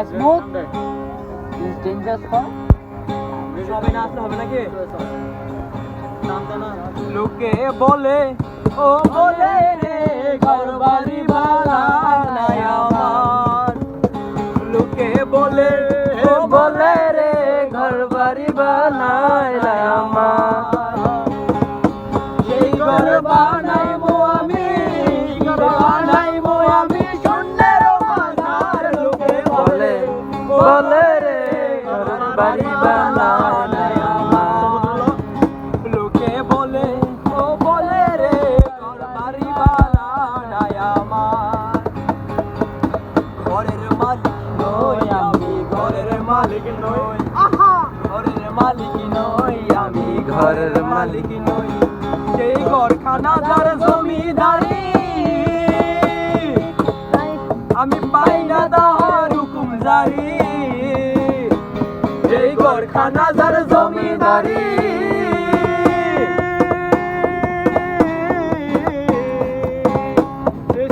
Smooth is dangerous for সবাই না আসলে হবে নাকি? লোকে বলে ও বলে রে ঘর বাড়ি ভাড়া নাই আমার। লোকে বলে ও বলে রে ঘর বাড়ি বানাই নাই আমার। সেই ঘর বানাইবো আমি, ঘর বানাইবো আমি শূন্যের মাঝার। লোকে বলে বলে রে ঘর বাড়ি বানাই নাই আমার। লোকে বলে ও বলে রে ঘর বাড়ি বানাই আমার। ঘরের মালিক নই আমি, ঘরের মালিক নই, ঘরের মালিক নই আমি, ঘরের মালিক নই। সেই ঘরখানা যার জমিদারি আমি পাই না তাহার হুকুম জারি। সেই ঘরখানা যার জমিদারি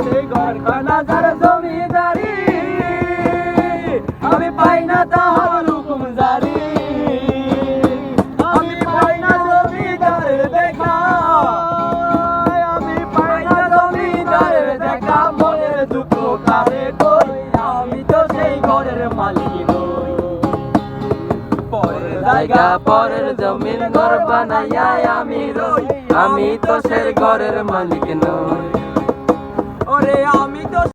সেই ঘরখানা যার জমিদারি আমি পাই না তাহার হুকুম জারি। আমি পাই না জমিদারের দেখা, আমি পাই না জমিদারের দেখা। মনের দুঃখ কারে কই, আমি তো সেই ঘরের মালিক নই। পরের জায়গা পরের জমির ঘর বানাইয়া আমি রই, আমি তো সেই ঘরের মালিক নই। ওরে